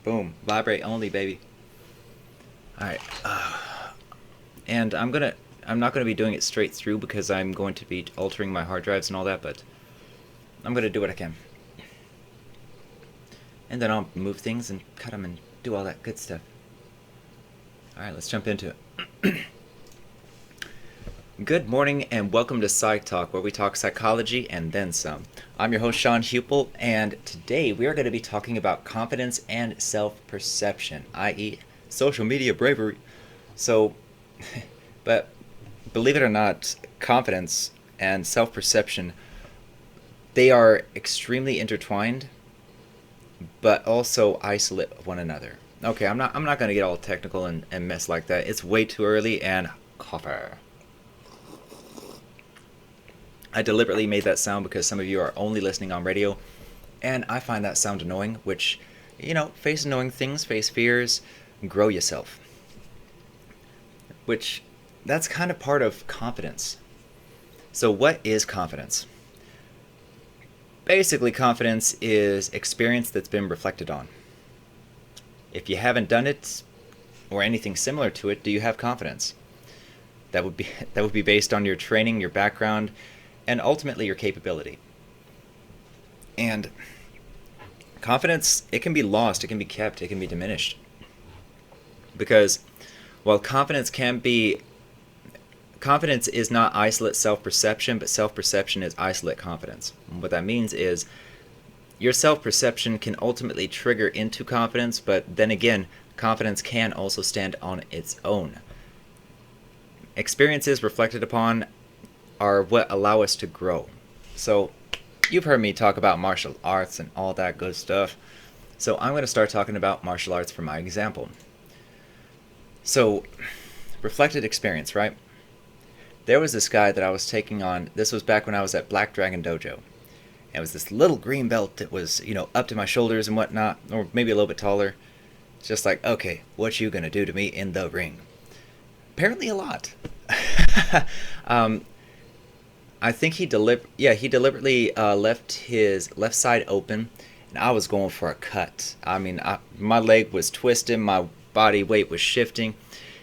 Boom. Vibrate only, baby. Alright. And I'm not gonna be doing it straight through because I'm going to be altering my hard drives and all that, but I'm gonna do what I can. And then I'll move things and cut them and do all that good stuff. Alright, let's jump into it. Good morning and welcome to Psych Talk, where we talk psychology and then some. I'm your host, Sean Hupel, and today we are going to be talking about confidence and self-perception, i.e. social media bravery. So, but believe it or not, confidence and self-perception, they are extremely intertwined, but also isolate one another. Okay, I'm not going to get all technical and mess like that. It's way too early and coffee. I deliberately made that sound because some of you are only listening on radio, and I find that sound annoying, which, face annoying things, face fears, grow yourself. Which, that's kind of part of confidence. So what is confidence? Basically, confidence is experience that's been reflected on. If you haven't done it, or anything similar to it, do you have confidence? That would be based on your training, your background, and ultimately your capability. And confidence, it can be lost, it can be kept, it can be diminished. Because while confidence is not isolate self-perception, but self-perception is isolate confidence. And what that means is your self-perception can ultimately trigger into confidence, but then again, confidence can also stand on its own. Experiences reflected upon are what allow us to grow. So, you've heard me talk about martial arts and all that good stuff. So I'm going to start talking about martial arts for my example. So, reflected experience, right? There was this guy that I was taking on, this was back when I was at Black Dragon Dojo. And it was this little green belt that was, up to my shoulders and whatnot, or maybe a little bit taller. It's just like, okay, what you gonna do to me in the ring? Apparently a lot. I think he deliberately left his left side open, and I was going for a cut. I mean, my leg was twisting, my body weight was shifting,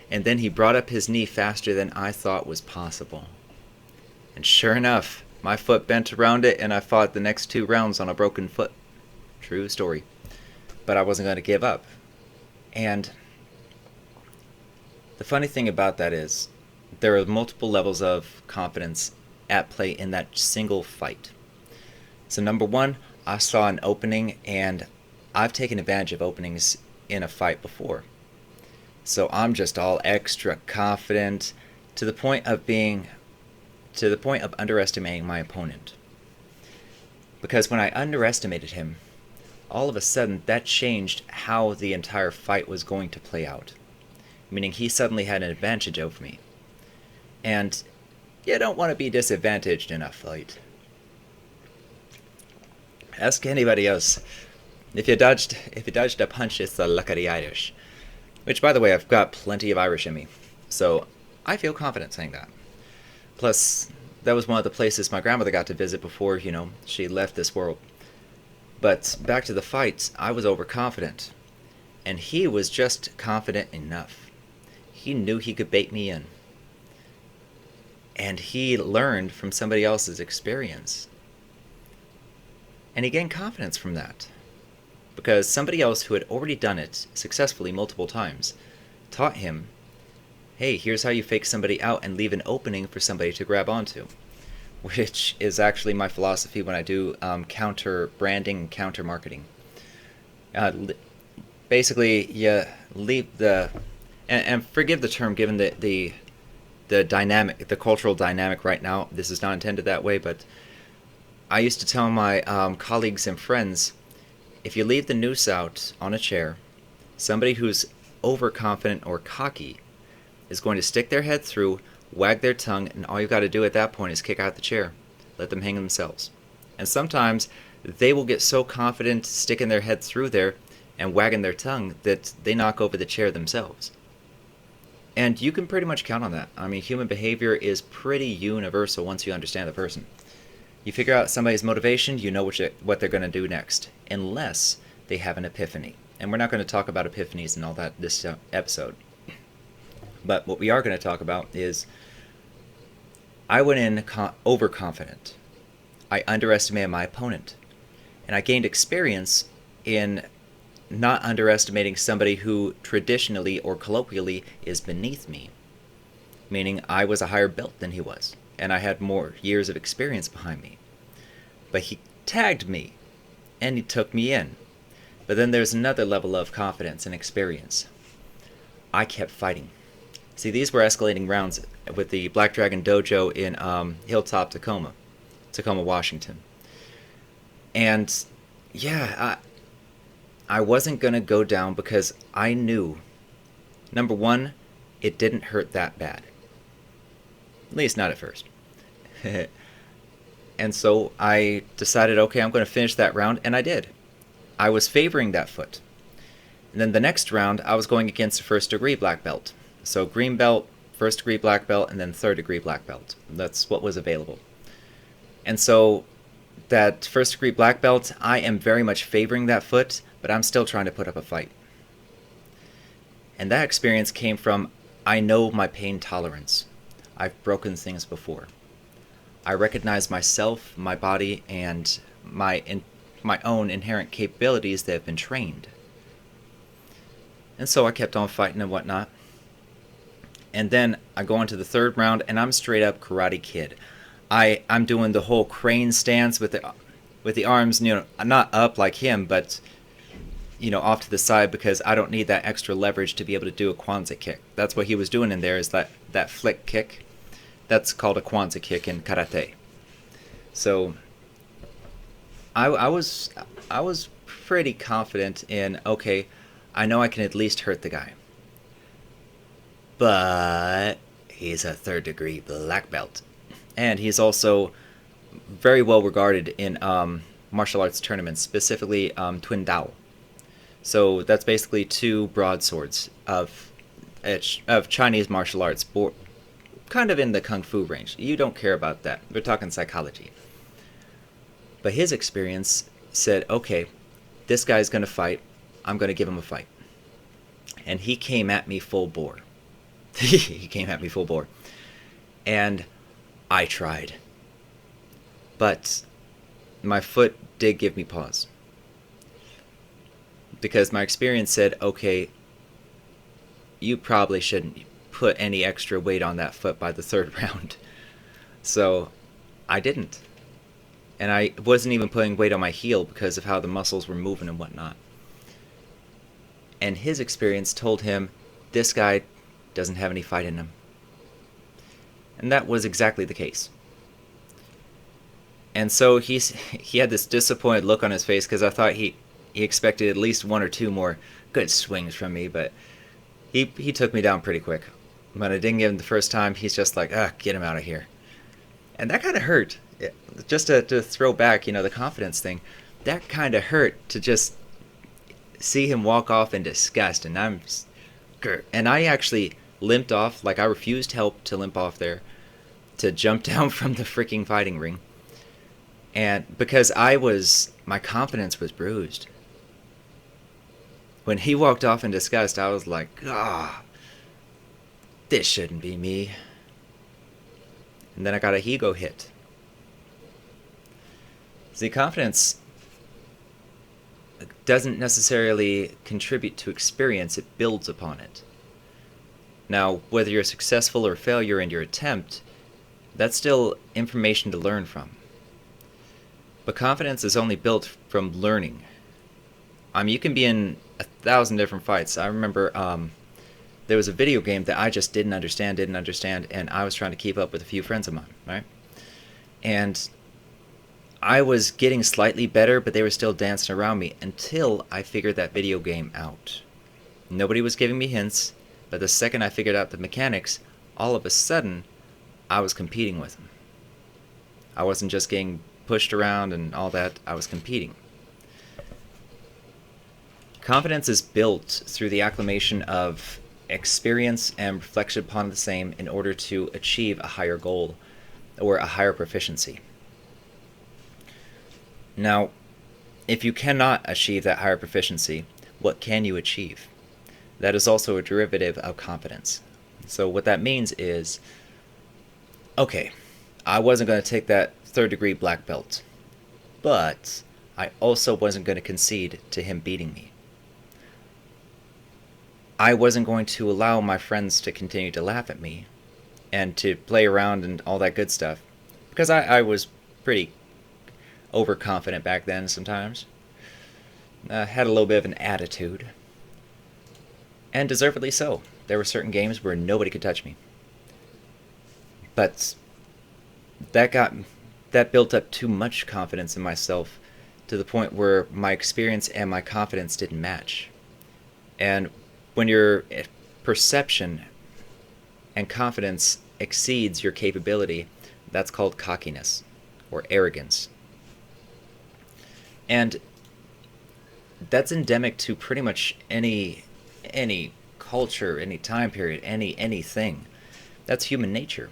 and then he brought up his knee faster than I thought was possible. And sure enough, my foot bent around it, and I fought the next 2 rounds on a broken foot. True story. But I wasn't going to give up. And the funny thing about that is, there are multiple levels of confidence at play in that single fight. So number 1, I saw an opening, and I've taken advantage of openings in a fight before. So I'm just all extra confident to the point of underestimating my opponent. Because when I underestimated him, all of a sudden that changed how the entire fight was going to play out. Meaning he suddenly had an advantage over me. And you don't want to be disadvantaged in a fight. Ask anybody else. If you dodged a punch, it's the luck of the Irish. Which, by the way, I've got plenty of Irish in me. So I feel confident saying that. Plus, that was one of the places my grandmother got to visit before, she left this world. But back to the fight, I was overconfident. And he was just confident enough. He knew he could bait me in. And he learned from somebody else's experience. And he gained confidence from that. Because somebody else who had already done it successfully multiple times taught him, hey, here's how you fake somebody out and leave an opening for somebody to grab onto. Which is actually my philosophy when I do counter branding and counter marketing. Basically, you leave the... And forgive the term given the dynamic, the cultural dynamic right now. This is not intended that way, but I used to tell my colleagues and friends, if you leave the noose out on a chair, somebody who's overconfident or cocky is going to stick their head through, wag their tongue, and all you've got to do at that point is kick out the chair. Let them hang themselves. And sometimes they will get so confident sticking their head through there and wagging their tongue that they knock over the chair themselves. And you can pretty much count on that. I mean, human behavior is pretty universal once you understand the person. You figure out somebody's motivation, you know what they're going to do next. Unless they have an epiphany. And we're not going to talk about epiphanies and all that this episode. But what we are going to talk about is I went in overconfident. I underestimated my opponent. And I gained experience in not underestimating somebody who traditionally or colloquially is beneath me. Meaning I was a higher belt than he was. And I had more years of experience behind me. But he tagged me. And he took me in. But then there's another level of confidence and experience. I kept fighting. See, these were escalating rounds with the Black Dragon Dojo in Hilltop, Tacoma, Washington. And yeah, I wasn't going to go down because I knew, number one, it didn't hurt that bad. At least not at first. And so I decided, okay, I'm going to finish that round, and I did. I was favoring that foot. And then the next round, I was going against a first-degree black belt. So green belt, first-degree black belt, and then third-degree black belt. That's what was available. And so that first-degree black belt, I am very much favoring that foot, but I'm still trying to put up a fight. And that experience came from, I know my pain tolerance. I've broken things before. I recognize myself, my body, and my own inherent capabilities that have been trained. And so I kept on fighting and whatnot. And then I go into the third round, and I'm straight up Karate Kid. I'm doing the whole crane stance with the arms, not up like him, but off to the side, because I don't need that extra leverage to be able to do a Kwanzaa kick. That's what he was doing in there, is that flick kick. That's called a Kwanzaa kick in karate. So I was pretty confident in, okay, I know I can at least hurt the guy. But he's a third-degree black belt. And he's also very well regarded in martial arts tournaments, specifically Twin Dao. So that's basically two broadswords of Chinese martial arts, kind of in the kung fu range. You don't care about that. We're talking psychology. But his experience said, okay, this guy's going to fight. I'm going to give him a fight. And he came at me full bore. He came at me full bore. And I tried. But my foot did give me pause. Because my experience said, okay, you probably shouldn't put any extra weight on that foot by the third round. So I didn't. And I wasn't even putting weight on my heel because of how the muscles were moving and whatnot. And his experience told him, this guy doesn't have any fight in him. And that was exactly the case. And so he had this disappointed look on his face, because I thought he expected at least one or two more good swings from me, but he took me down pretty quick. When I didn't get him the first time, he's just like, get him out of here. And that kind of hurt. Just to throw back, the confidence thing, that kind of hurt to just see him walk off in disgust. And I actually limped off, like I refused help to limp off there, to jump down from the freaking fighting ring. And because my confidence was bruised. When he walked off in disgust, I was like, this shouldn't be me. And then I got a ego hit. See, confidence doesn't necessarily contribute to experience, it builds upon it. Now, whether you're successful or failure in your attempt, that's still information to learn from. But confidence is only built from learning. You can be in 1,000 different fights. I remember there was a video game that I just didn't understand, and I was trying to keep up with a few friends of mine, right? And I was getting slightly better, but they were still dancing around me until I figured that video game out. Nobody was giving me hints, but the second I figured out the mechanics, all of a sudden, I was competing with them. I wasn't just getting pushed around and all that, I was competing. Confidence is built through the acclimation of experience and reflection upon the same in order to achieve a higher goal or a higher proficiency. Now, if you cannot achieve that higher proficiency, what can you achieve. That is also a derivative of confidence. So what that means is, okay, I wasn't going to take that third degree black belt, but I also wasn't going to concede to him beating me. I wasn't going to allow my friends to continue to laugh at me and to play around and all that good stuff, because I was pretty overconfident back then sometimes. Had a little bit of an attitude. And deservedly so. There were certain games where nobody could touch me. But that built up too much confidence in myself to the point where my experience and my confidence didn't match. And when your perception and confidence exceeds your capability, that's called cockiness or arrogance. And that's endemic to pretty much any culture, any time period, anything. That's human nature.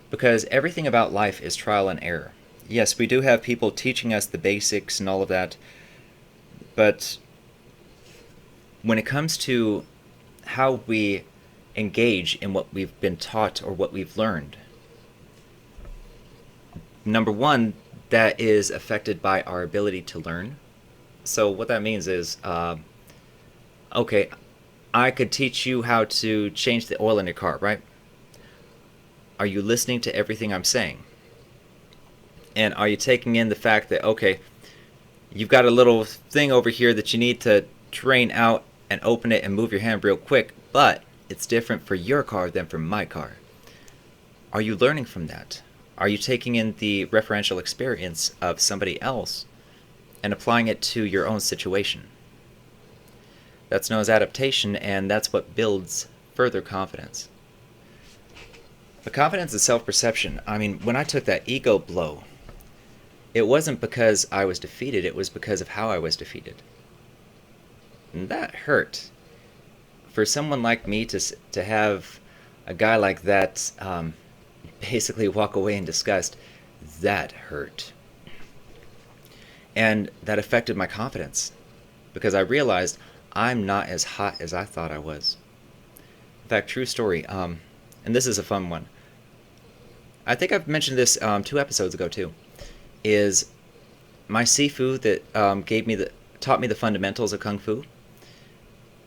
Because everything about life is trial and error. Yes, we do have people teaching us the basics and all of that, but when it comes to how we engage in what we've been taught or what we've learned, number one, that is affected by our ability to learn. So what that means is, okay, I could teach you how to change the oil in your car, right? Are you listening to everything I'm saying? And are you taking in the fact that, okay, you've got a little thing over here that you need to drain out and open it and move your hand real quick, but it's different for your car than for my car. Are you learning from that? Are you taking in the referential experience of somebody else and applying it to your own situation? That's known as adaptation, and that's what builds further confidence. But confidence is self-perception. I mean, when I took that ego blow, it wasn't because I was defeated, it was because of how I was defeated. And that hurt. For someone like me to have a guy like that basically walk away in disgust, that hurt. And that affected my confidence, because I realized I'm not as hot as I thought I was. In fact, true story, and this is a fun one. I think I've mentioned this 2 episodes ago too, is my Sifu that taught me the fundamentals of Kung Fu.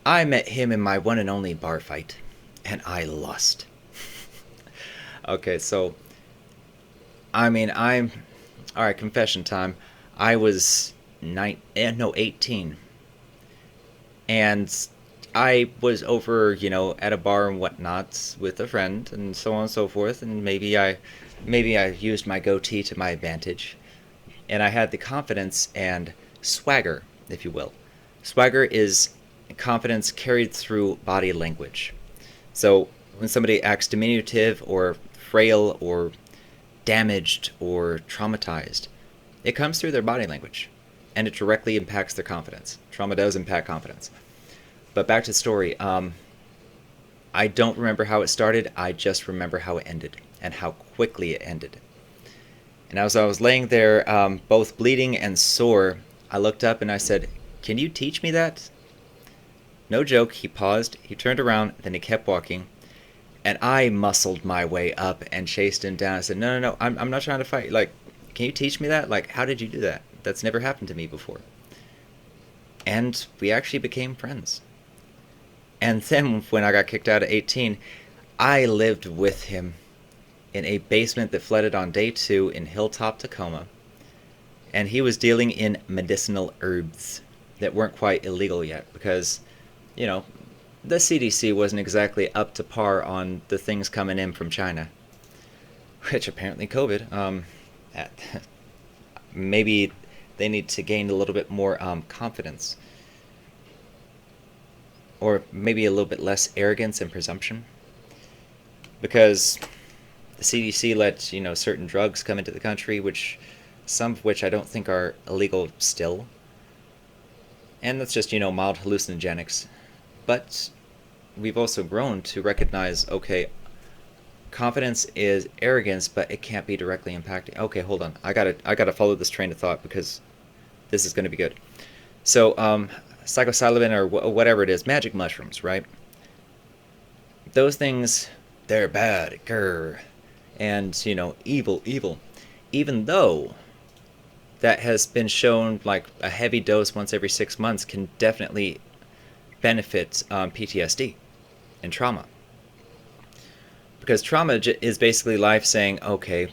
I met him in my one and only bar fight, and I lost. Okay, so, I mean, alright, confession time. I was 18. And I was over, at a bar and whatnot with a friend and so on and so forth, and maybe I used my goatee to my advantage. And I had the confidence and swagger, if you will. Swagger is confidence carried through body language. So when somebody acts diminutive or frail or damaged or traumatized, it comes through their body language, and it directly impacts their confidence. Trauma does impact confidence. But back to the story. I don't remember how it started. I just remember how it ended and how quickly it ended. And as I was laying there, both bleeding and sore, I looked up and I said, "Can you teach me that?" No joke, he paused, he turned around, then he kept walking, and I muscled my way up and chased him down. I said, no, I'm not trying to fight. Like, can you teach me that? Like, how did you do that? That's never happened to me before. And we actually became friends. And then when I got kicked out at 18, I lived with him in a basement that flooded on day 2 in Hilltop, Tacoma. And he was dealing in medicinal herbs that weren't quite illegal yet because, the CDC wasn't exactly up to par on the things coming in from China. Which apparently COVID, maybe they need to gain a little bit more confidence. Or maybe a little bit less arrogance and presumption. Because the CDC let, certain drugs come into the country, some of which I don't think are illegal still. And that's just, mild hallucinogenics. But we've also grown to recognize, okay, confidence is arrogance, but it can't be directly impacting. Okay, hold on. I gotta follow this train of thought because this is going to be good. So psilocybin or whatever it is, magic mushrooms, right? Those things, they're bad, grr, and evil, evil. Even though that has been shown, like a heavy dose once every 6 months can definitely benefit PTSD and trauma. Because trauma is basically life saying, okay,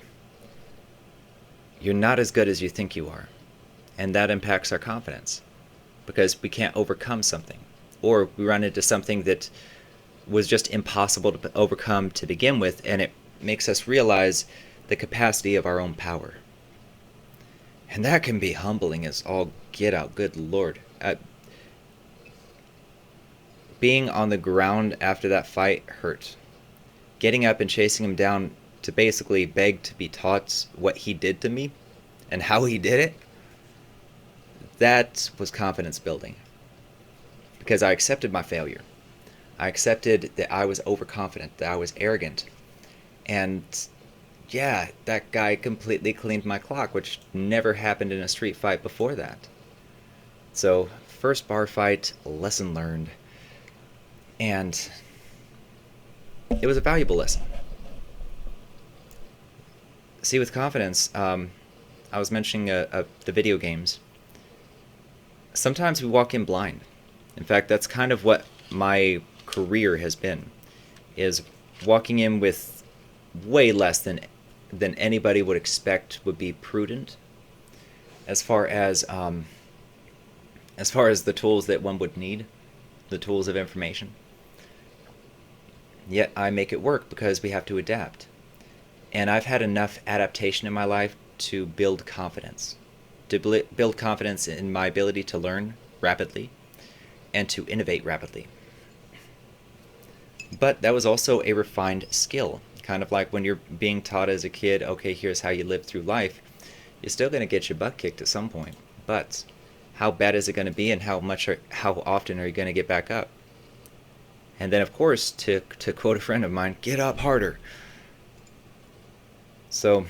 you're not as good as you think you are. And that impacts our confidence. Because we can't overcome something. Or we run into something that was just impossible to overcome to begin with, and it makes us realize the capacity of our own power. And that can be humbling as all get out, good lord. Being on the ground after that fight hurt. Getting up and chasing him down to basically beg to be taught what he did to me and how he did it, that was confidence building. Because I accepted my failure. I accepted that I was overconfident, that I was arrogant. And yeah, that guy completely cleaned my clock, which never happened in a street fight before that. So, first bar fight, lesson learned. And it was a valuable lesson. See, with confidence, I was mentioning the video games. Sometimes we walk in blind. In fact, that's kind of what my career has been, is walking in with way less than anybody would expect would be prudent, as far as the tools that one would need, the tools of information. Yet I make it work because we have to adapt. And I've had enough adaptation in my life to build confidence. To build confidence in my ability to learn rapidly and to innovate rapidly. But that was also a refined skill. Kind of like when you're being taught as a kid, okay, here's how you live through life. You're still going to get your butt kicked at some point. But how bad is it going to be, and how often are you going to get back up? And then, of course, to quote a friend of mine, get up harder. So,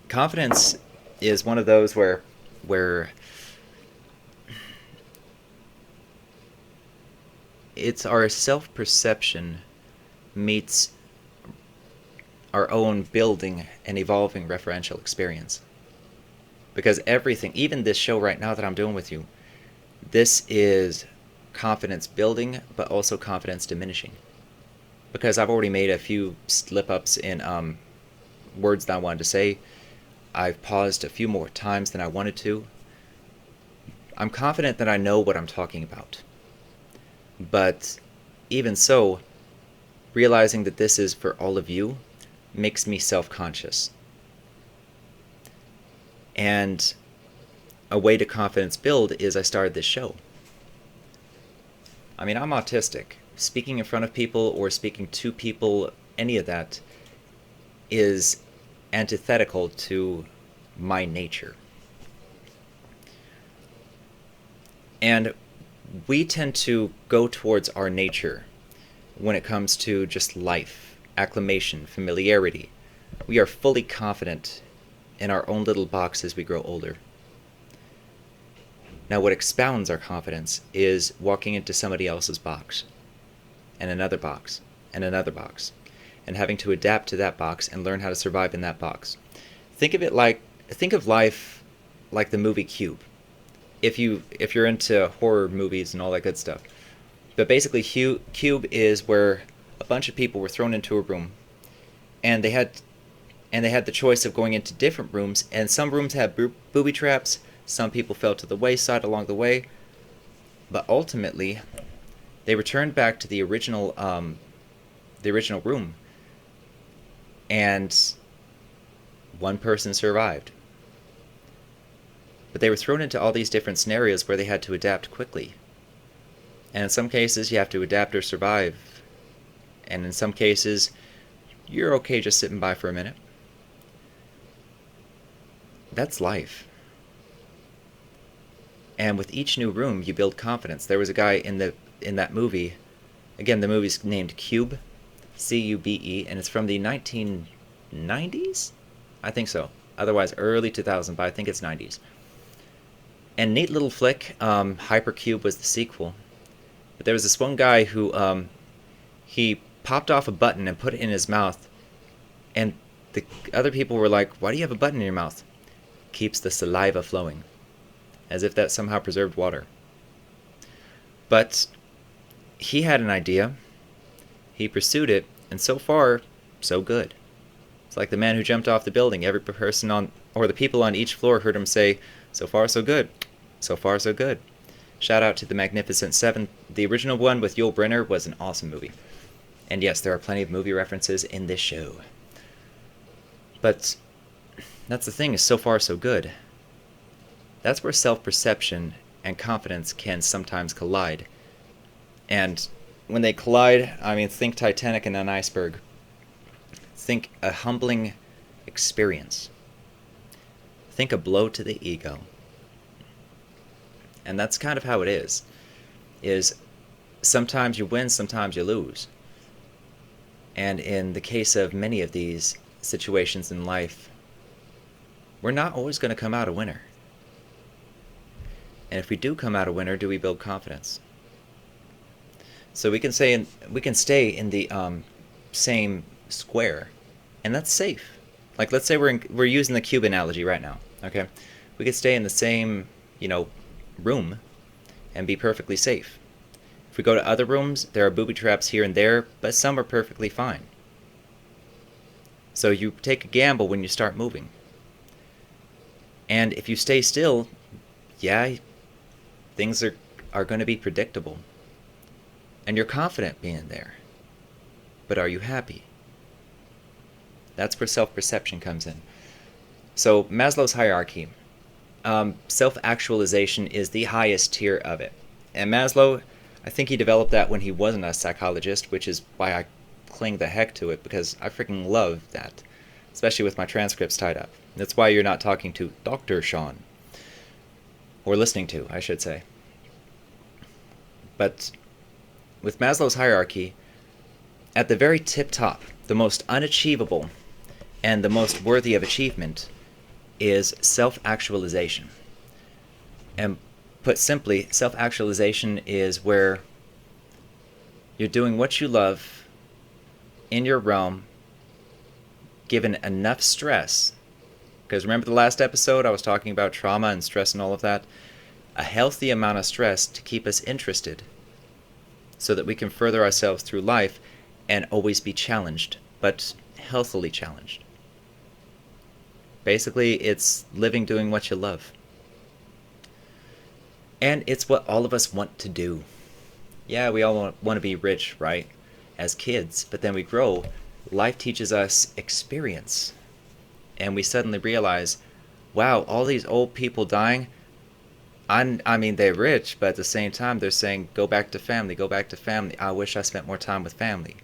confidence is one of those where it's our self-perception meets our own building and evolving referential experience. Because everything, even this show right now that I'm doing with you, this is confidence building, but also confidence diminishing. Because I've already made a few slip-ups in words that I wanted to say. I've paused a few more times than I wanted to. I'm confident that I know what I'm talking about. But even so, realizing that this is for all of you makes me self-conscious. And a way to confidence build is I started this show. I mean, I'm autistic. Speaking in front of people or speaking to people, any of that is antithetical to my nature. And we tend to go towards our nature when it comes to just life, acclimation, familiarity. We are fully confident in our own little box as we grow older. Now, what expounds our confidence is walking into somebody else's box, and another box, and another box, and having to adapt to that box and learn how to survive in that box. Think of life like the movie Cube. If you're into horror movies and all that good stuff. But basically, Cube is where a bunch of people were thrown into a room, and they had the choice of going into different rooms, and some rooms had booby traps, some people fell to the wayside along the way, but ultimately, they returned back to the original room, and one person survived. But they were thrown into all these different scenarios where they had to adapt quickly. And in some cases, you have to adapt or survive. And in some cases, you're okay just sitting by for a minute. That's life. And with each new room, you build confidence. There was a guy in that movie. Again, the movie's named Cube, C-U-B-E, and it's from the 1990s? I think so. Otherwise, early 2000s, but I think it's 90s. And neat little flick. Hypercube was the sequel. But there was this one guy who he popped off a button and put it in his mouth, and the other people were like, "Why do you have a button in your mouth?" Keeps the saliva flowing, as if that somehow preserved water. But he had an idea. He pursued it, and so far, so good. It's like the man who jumped off the building. Every person on, or the people on each floor heard him say, "So far, so good. So far, so good." Shout out to the Magnificent Seven. The original one with Yul Brynner was an awesome movie. And yes, there are plenty of movie references in this show. But that's the thing, is so far, so good. That's where self-perception and confidence can sometimes collide. And when they collide, I mean, think Titanic and an iceberg. Think a humbling experience. Think a blow to the ego. And that's kind of how it is sometimes you win, sometimes you lose. And in the case of many of these situations in life, we're not always going to come out a winner. And if we do come out a winner, do we build confidence? So we can stay in the same square, and that's safe. Like, let's say we're using the cube analogy right now. Okay, we could stay in the same room and be perfectly safe. If we go to other rooms, there are booby traps here and there, but some are perfectly fine. So you take a gamble when you start moving. And if you stay still, yeah, things are going to be predictable. And you're confident being there. But are you happy? That's where self-perception comes in. So Maslow's hierarchy. Self-actualization is the highest tier of it. And Maslow, I think he developed that when he wasn't a psychologist, which is why I cling the heck to it, because I freaking love that, especially with my transcripts tied up. That's why you're not talking to Dr. Sean. Or listening to, I should say. But with Maslow's hierarchy, at the very tip top, the most unachievable and the most worthy of achievement is self-actualization. And put simply, self-actualization is where you're doing what you love in your realm, given enough stress. Because remember the last episode I was talking about trauma and stress and all of that? A healthy amount of stress to keep us interested so that we can further ourselves through life and always be challenged, but healthily challenged. Basically, it's living doing what you love. And it's what all of us want to do. Yeah, we all want to be rich, right? As kids, but then we grow. Life teaches us experience. And we suddenly realize, wow, all these old people dying, I mean, they're rich, but at the same time, they're saying, go back to family, go back to family. I wish I spent more time with family.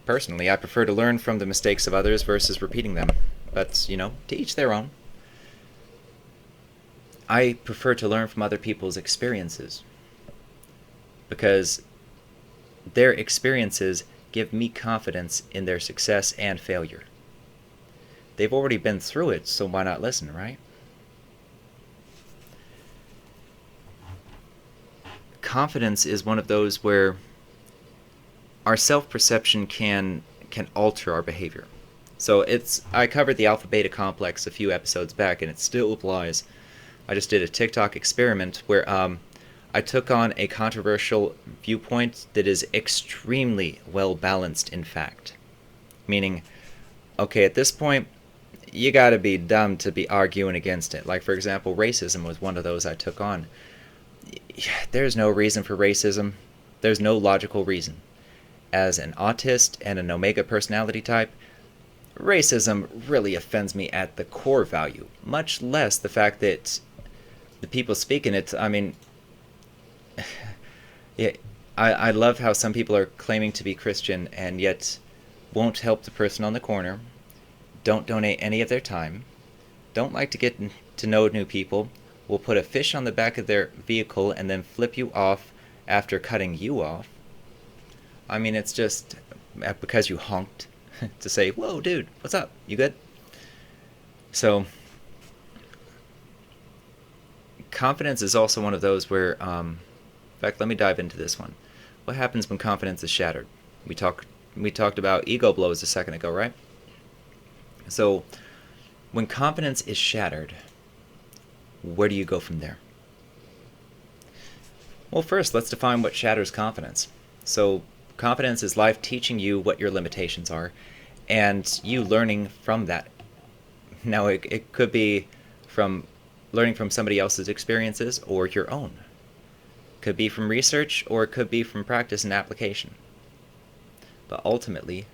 Personally, I prefer to learn from the mistakes of others versus repeating them. But, to each their own. I prefer to learn from other people's experiences. Because their experiences give me confidence in their success and failure. They've already been through it, so why not listen, right? Confidence is one of those where our self-perception can alter our behavior. So I covered the alpha-beta complex a few episodes back, and it still applies. I just did a TikTok experiment where I took on a controversial viewpoint that is extremely well-balanced, in fact. Meaning, okay, at this point, you gotta be dumb to be arguing against it. Like, for example, racism was one of those I took on. There's no reason for racism. There's no logical reason. As an autist and an omega personality type, racism really offends me at the core value, much less the fact that the people speaking it, I mean, yeah, I love how some people are claiming to be Christian and yet won't help the person on the corner, don't donate any of their time, don't like to get to know new people, will put a fish on the back of their vehicle and then flip you off after cutting you off. I mean, it's just because you honked to say, whoa, dude, what's up? You good? So, confidence is also one of those where, in fact, let me dive into this one. What happens when confidence is shattered? We talked about ego blows a second ago, right? So, when confidence is shattered, where do you go from there? Well, first, let's define what shatters confidence. So, confidence is life teaching you what your limitations are, and you learning from that. Now, it could be from learning from somebody else's experiences or your own. Could be from research, or it could be from practice and application. But ultimately,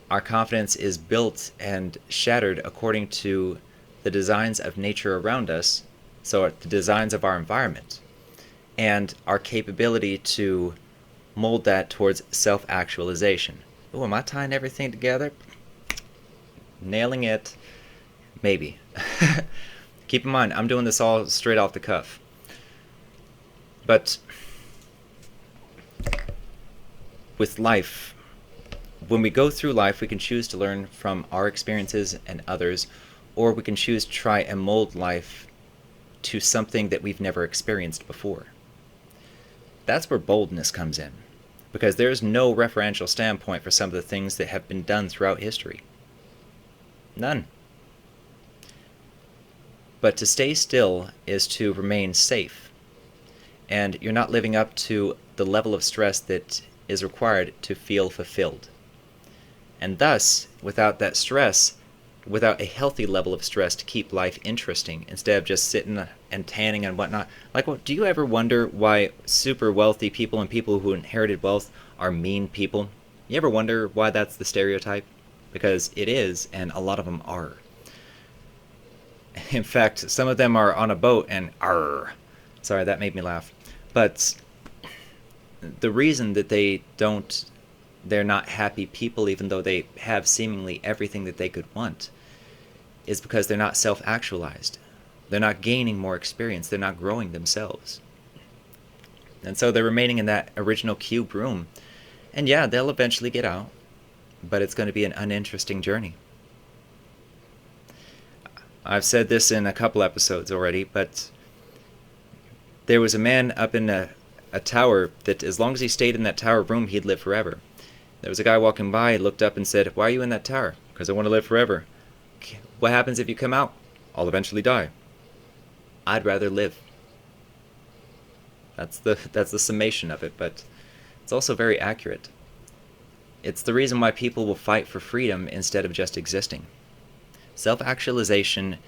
our confidence is built and shattered according to the designs of nature around us, so the designs of our environment, and our capability to mold that towards self-actualization. Oh, am I tying everything together? Nailing it. Maybe. Keep in mind, I'm doing this all straight off the cuff. But with life, when we go through life, we can choose to learn from our experiences and others, or we can choose to try and mold life to something that we've never experienced before. That's where boldness comes in, because there's no referential standpoint for some of the things that have been done throughout history. None. But to stay still is to remain safe, and you're not living up to the level of stress that is required to feel fulfilled. And thus, without that stress, without a healthy level of stress to keep life interesting, instead of just sitting and tanning and whatnot. Like, do you ever wonder why super wealthy people and people who inherited wealth are mean people? You ever wonder why that's the stereotype? Because it is, and a lot of them are. In fact, some of them are on a boat and arr. Sorry, that made me laugh. But the reason that they're not happy people, even though they have seemingly everything that they could want, is because they're not self-actualized. They're not gaining more experience. They're not growing themselves. And so they're remaining in that original cube room. And yeah, they'll eventually get out, but it's going to be an uninteresting journey. I've said this in a couple episodes already, but there was a man up in a tower that as long as he stayed in that tower room, he'd live forever. There was a guy walking by, looked up and said, "Why are you in that tower?" "Because I want to live forever." "What happens if you come out?" "I'll eventually die." I'd rather live. That's the summation of it, but it's also very accurate. It's the reason why people will fight for freedom instead of just existing. Self-actualization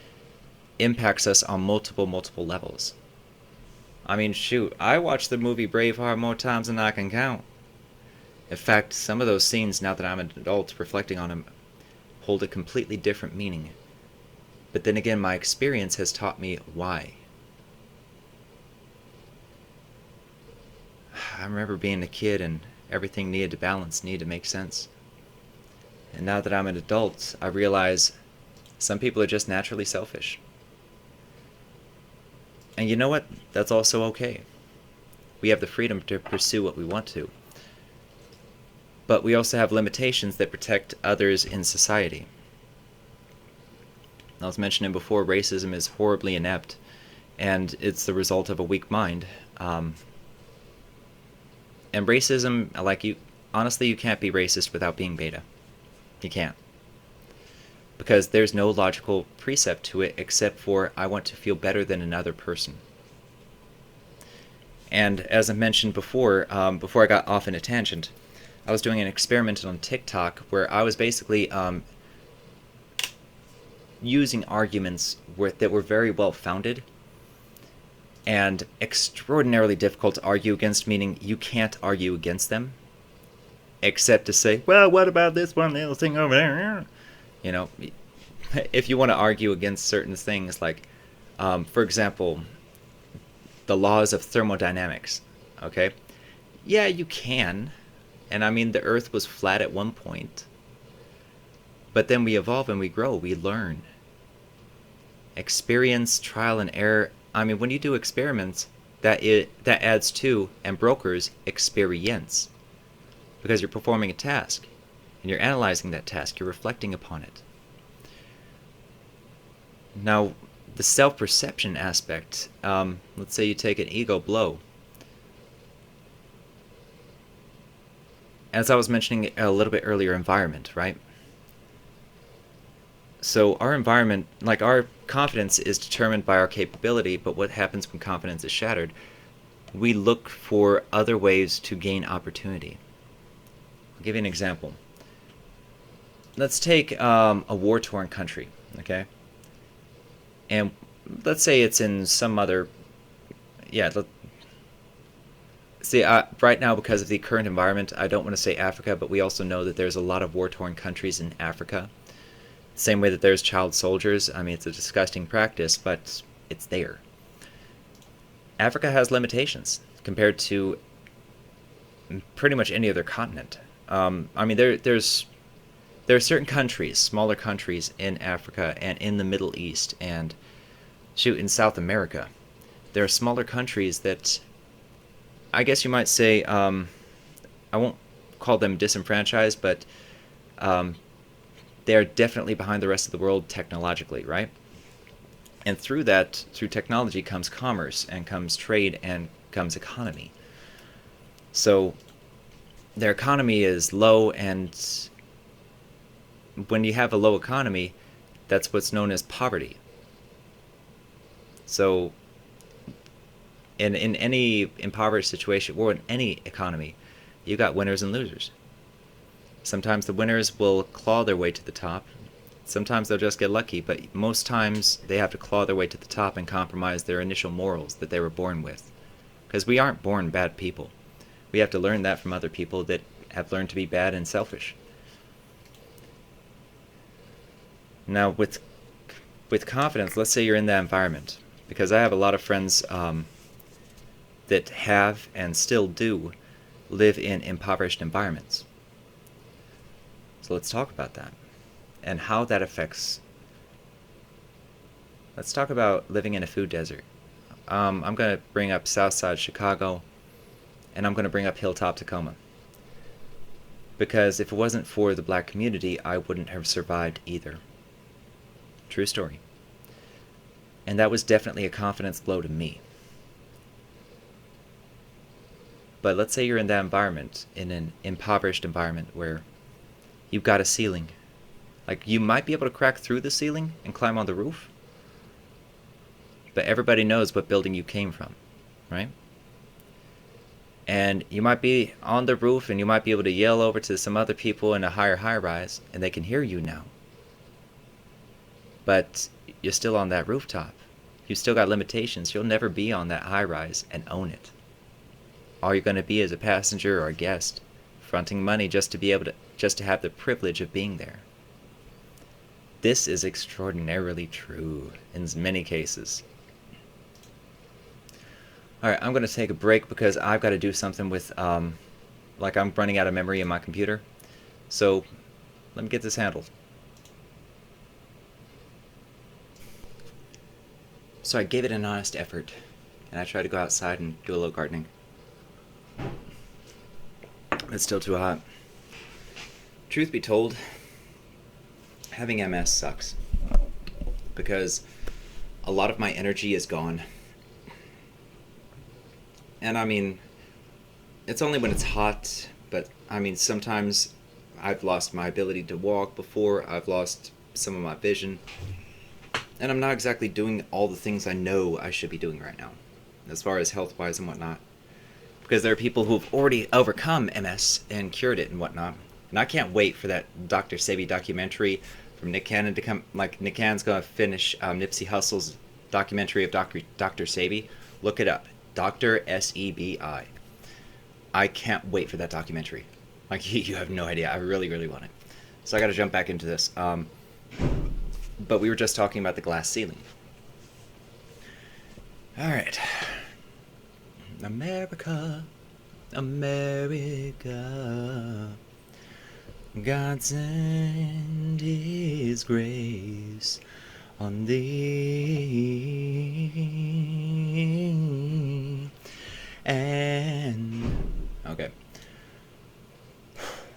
impacts us on multiple levels. I mean, shoot, I watched the movie Braveheart more times than I can count. In fact, some of those scenes, now that I'm an adult reflecting on them, hold a completely different meaning. But then again, my experience has taught me why. I remember being a kid and everything needed to balance, needed to make sense. And now that I'm an adult, I realize some people are just naturally selfish. And you know what? That's also okay. We have the freedom to pursue what we want to. But we also have limitations that protect others in society. I was mentioning before, racism is horribly inept, and it's the result of a weak mind. And racism, honestly, you can't be racist without being beta. You can't. Because there's no logical precept to it except for, I want to feel better than another person. And as I mentioned before I got off in a tangent, I was doing an experiment on TikTok where I was basically using arguments that were very well founded and extraordinarily difficult to argue against, meaning you can't argue against them except to say, well, what about this one little thing over there? You know, if you want to argue against certain things, like, for example, the laws of thermodynamics, okay? Yeah, you can. And I mean, the Earth was flat at one point. But then we evolve and we grow, we learn. Experience, trial and error. I mean, when you do experiments, that adds to, and brokers, experience. Because you're performing a task, and you're analyzing that task, you're reflecting upon it. Now, the self-perception aspect. Let's say you take an ego blow. As I was mentioning a little bit earlier, environment, right? So our environment, like our confidence is determined by our capability, but what happens when confidence is shattered? We look for other ways to gain opportunity. I'll give you an example. Let's take a war-torn country, okay? And let's say it's in some other, yeah, see, right now, because of the current environment, I don't want to say Africa, but we also know that there's a lot of war-torn countries in Africa. Same way that there's child soldiers. I mean, it's a disgusting practice, but it's there. Africa has limitations compared to pretty much any other continent. I mean, there are certain countries, smaller countries in Africa and in the Middle East and, shoot, in South America. There are smaller countries that, I guess you might say, I won't call them disenfranchised, but they are definitely behind the rest of the world technologically, right? And through that, through technology comes commerce and comes trade and comes economy. So their economy is low, and when you have a low economy, that's what's known as poverty. So in any impoverished situation, or in any economy, you got winners and losers. Sometimes the winners will claw their way to the top. Sometimes they'll just get lucky, but most times they have to claw their way to the top and compromise their initial morals that they were born with. Because we aren't born bad people. We have to learn that from other people that have learned to be bad and selfish. Now, with confidence, let's say you're in that environment. Because I have a lot of friends that have and still do live in impoverished environments. So let's talk about that and how that affects. Let's talk about living in a food desert. I'm going to bring up Southside Chicago, and I'm going to bring up Hilltop Tacoma. Because if it wasn't for the black community, I wouldn't have survived either. True story. And that was definitely a confidence blow to me. But let's say you're in that environment, in an impoverished environment where you've got a ceiling. Like, you might be able to crack through the ceiling and climb on the roof, but everybody knows what building you came from, right? And you might be on the roof and you might be able to yell over to some other people in a higher high-rise, and they can hear you now. But you're still on that rooftop. You've still got limitations. You'll never be on that high-rise and own it. All you're going to be is a passenger or a guest, fronting money just to have the privilege of being there. This is extraordinarily true in many cases. Alright, I'm going to take a break because I've got to do something with, like, I'm running out of memory in my computer. So, let me get this handled. So I gave it an honest effort, and I tried to go outside and do a little gardening. It's still too hot. Truth be told, having MS sucks, because a lot of my energy is gone. And I mean, it's only when it's hot, but I mean, sometimes I've lost my ability to walk before, I've lost some of my vision, and I'm not exactly doing all the things I know I should be doing right now, as far as health-wise and whatnot. Because there are people who've already overcome MS and cured it and whatnot. And I can't wait for that Dr. Sebi documentary from Nick Cannon to come. Like, Nick Cannon's going to finish Nipsey Hussle's documentary of Dr. Sebi. Look it up. Dr. S-E-B-I. I can't wait for that documentary. Like, you have no idea. I really, really want it. So I got to jump back into this. But we were just talking about the glass ceiling. Alright. America, America, God send His grace on thee. And okay,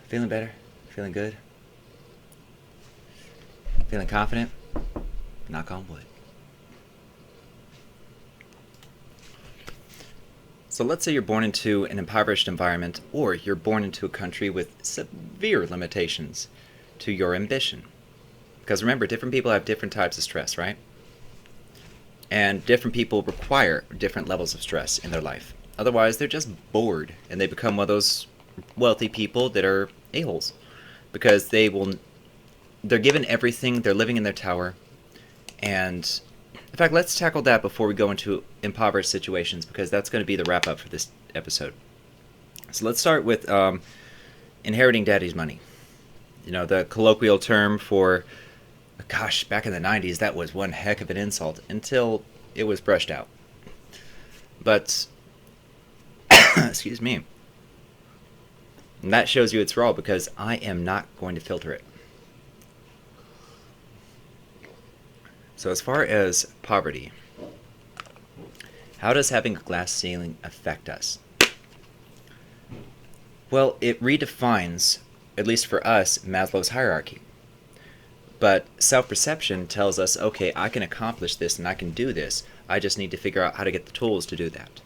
feeling better, feeling good, feeling confident. Knock on wood. So let's say you're born into an impoverished environment, or you're born into a country with severe limitations to your ambition. Because remember, different people have different types of stress, right? And different people require different levels of stress in their life. Otherwise, they're just bored, and they become one of those wealthy people that are a-holes. Because they're given everything, they're living in their tower, and in fact, let's tackle that before we go into impoverished situations, because that's going to be the wrap-up for this episode. So let's start with inheriting daddy's money. You know, the colloquial term for, gosh, back in the 90s, that was one heck of an insult until it was brushed out. But, excuse me. And that shows you it's raw, because I am not going to filter it. So as far as poverty, how does having a glass ceiling affect us? Well, it redefines, at least for us, Maslow's hierarchy. But self-perception tells us, okay, I can accomplish this and I can do this. I just need to figure out how to get the tools to do that.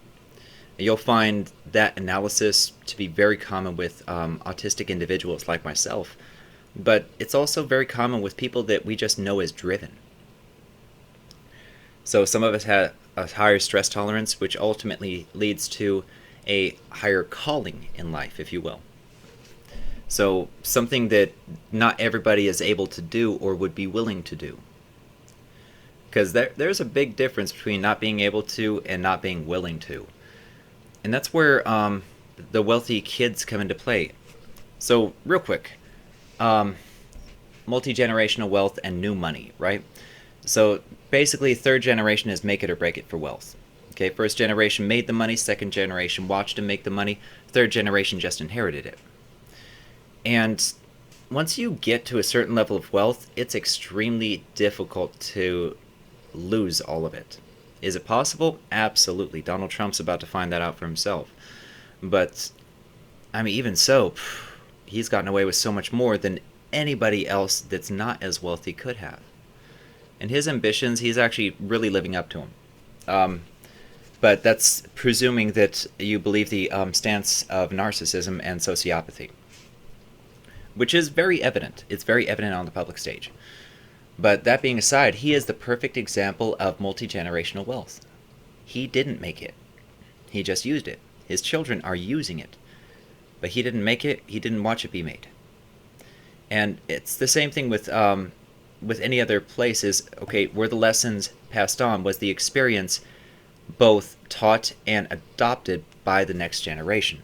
And you'll find that analysis to be very common with autistic individuals like myself. But it's also very common with people that we just know as driven. So some of us have a higher stress tolerance, which ultimately leads to a higher calling in life, if you will. So something that not everybody is able to do or would be willing to do. Because there's a big difference between not being able to and not being willing to. And that's where the wealthy kids come into play. So real quick, multi-generational wealth and new money, right? So basically, third generation is make it or break it for wealth. Okay, first generation made the money, second generation watched them make the money, third generation just inherited it. And once you get to a certain level of wealth, it's extremely difficult to lose all of it. Is it possible? Absolutely. Donald Trump's about to find that out for himself. But, I mean, even so, he's gotten away with so much more than anybody else that's not as wealthy could have. And his ambitions, he's actually really living up to them. But that's presuming that you believe the stance of narcissism and sociopathy, which is very evident. It's very evident on the public stage. But that being aside, he is the perfect example of multi-generational wealth. He didn't make it. He just used it. His children are using it. But he didn't make it. He didn't watch it be made. And it's the same thing with any other places. Okay, were the lessons passed on? Was the experience both taught and adopted by the next generation?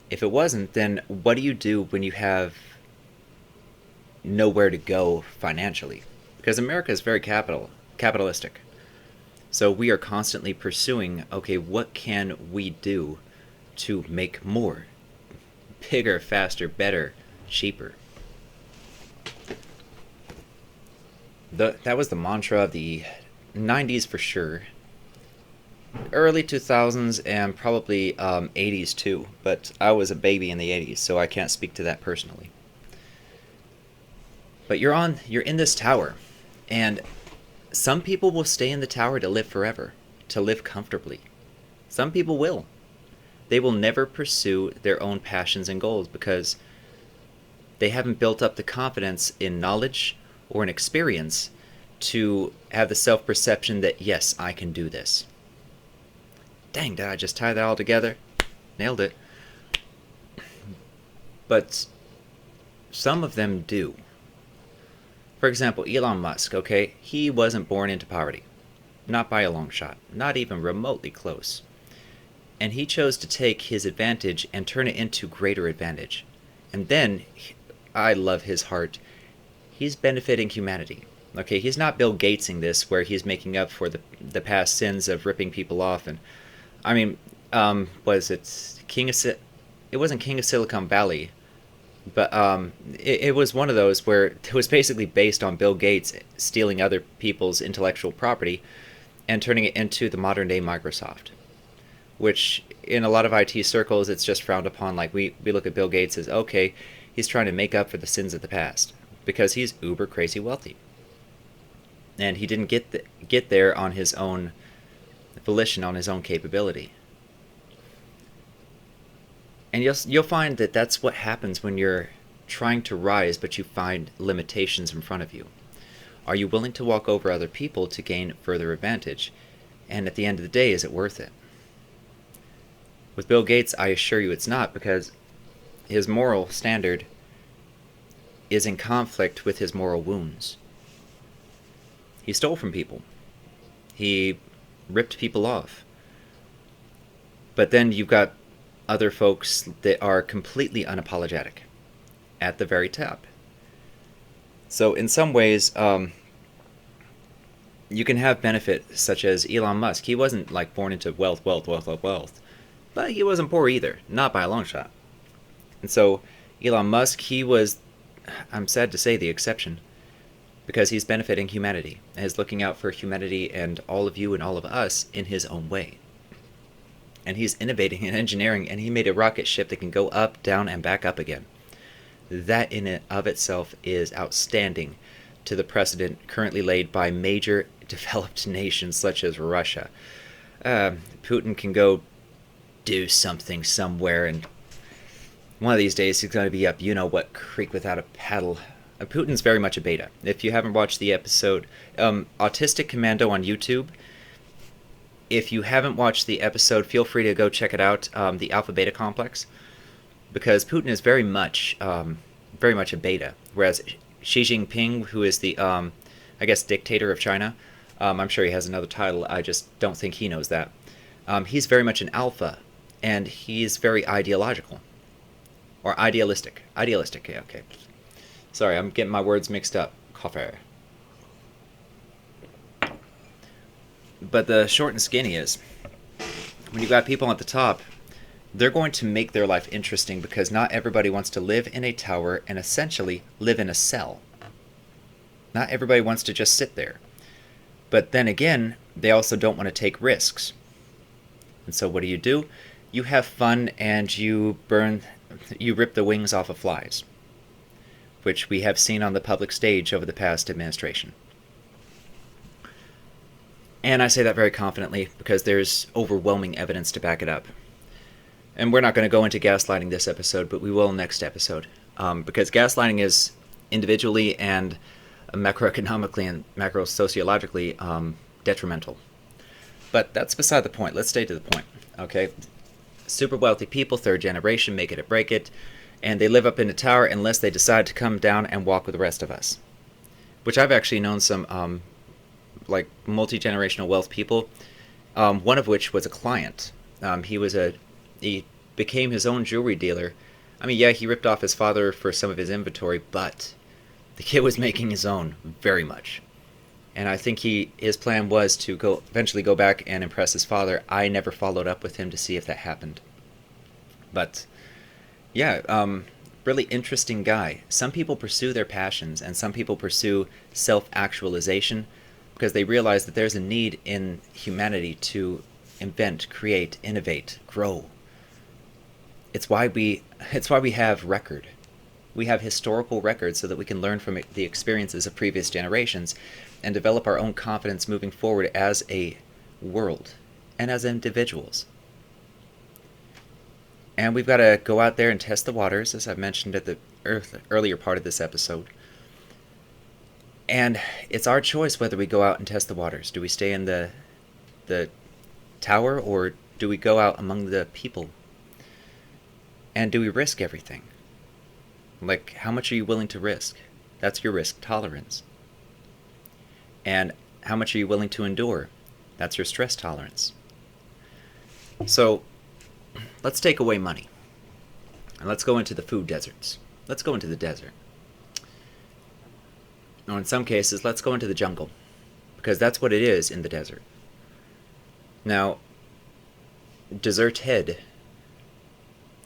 If it wasn't, then what do you do when you have nowhere to go financially? Because America is very capitalistic. So we are constantly pursuing, okay, what can we do to make more? Bigger, faster, better, cheaper. That was the mantra of the 90s for sure. Early 2000s and probably 80s too. But I was a baby in the 80s, so I can't speak to that personally. But you're in this tower, and some people will stay in the tower to live forever, to live comfortably. Some people will. They will never pursue their own passions and goals because they haven't built up the confidence in knowledge or an experience to have the self-perception that, yes, I can do this. Dang, did I just tie that all together? Nailed it. But some of them do. For example, Elon Musk, okay? He wasn't born into poverty. Not by a long shot. Not even remotely close. And he chose to take his advantage and turn it into greater advantage. And then, I love his heart, he's benefiting humanity. Okay, he's not Bill Gatesing this, where he's making up for the past sins of ripping people off. And I mean, was it it wasn't King of Silicon Valley, but it was one of those where it was basically based on Bill Gates stealing other people's intellectual property and turning it into the modern day Microsoft, which in a lot of IT circles it's just frowned upon. Like we look at Bill Gates as, okay, he's trying to make up for the sins of the past because he's uber crazy wealthy. And he didn't get there on his own volition, on his own capability. And you'll find that that's what happens when you're trying to rise, but you find limitations in front of you. Are you willing to walk over other people to gain further advantage? And at the end of the day, is it worth it? With Bill Gates, I assure you it's not, because his moral standard is in conflict with his moral wounds. He stole from people. He ripped people off. But then you've got other folks that are completely unapologetic at the very top. So in some ways, you can have benefit, such as Elon Musk. He wasn't like born into wealth, but he wasn't poor either, not by a long shot. And so Elon Musk, he was, I'm sad to say, the exception, because he's benefiting humanity and is looking out for humanity and all of you and all of us in his own way. And he's innovating in engineering, and he made a rocket ship that can go up, down, and back up again. That in and of itself is outstanding to the precedent currently laid by major developed nations such as Russia. Putin can go do something somewhere, and one of these days he's going to be up you-know-what creek without a paddle. Putin's very much a beta. If you haven't watched the episode Autistic Commando on YouTube, if you haven't watched the episode, feel free to go check it out, the Alpha-Beta Complex, because Putin is very much a beta, whereas Xi Jinping, who is the, I guess, dictator of China, I'm sure he has another title, I just don't think he knows that. He's very much an alpha, and he's very ideological. Or idealistic. Idealistic, okay. Sorry, I'm getting my words mixed up. Coffee. But the short and skinny is, when you've got people at the top, they're going to make their life interesting, because not everybody wants to live in a tower and essentially live in a cell. Not everybody wants to just sit there. But then again, they also don't want to take risks. And so what do? You have fun, and you rip the wings off of flies, which we have seen on the public stage over the past administration. And I say that very confidently because there's overwhelming evidence to back it up. And we're not going to go into gaslighting this episode, but we will next episode. Because gaslighting is individually and macroeconomically and macro-sociologically detrimental. But that's beside the point. Let's stay to the point, okay? Super wealthy people, third generation, make it or break it, and they live up in a tower unless they decide to come down and walk with the rest of us. Which I've actually known some like multi-generational wealth people, one of which was a client. He became his own jewelry dealer. I mean, yeah, he ripped off his father for some of his inventory, but the kid was making his own very much. And I think his plan was to eventually go back and impress his father. I never followed up with him to see if that happened. But yeah, really interesting guy. Some people pursue their passions, and some people pursue self-actualization because they realize that there's a need in humanity to invent, create, innovate, grow. It's why we have record. We have historical records so that we can learn from the experiences of previous generations and develop our own confidence moving forward as a world and as individuals. And we've got to go out there and test the waters, as I've mentioned at the earlier part of this episode. And it's our choice whether we go out and test the waters. Do we stay in the tower, or do we go out among the people? And do we risk everything? Like, how much are you willing to risk? That's your risk tolerance. And how much are you willing to endure? That's your stress tolerance. So, let's take away money. And let's go into the food deserts. Let's go into the desert. Or in some cases, let's go into the jungle. Because that's what it is in the desert. Now, deserted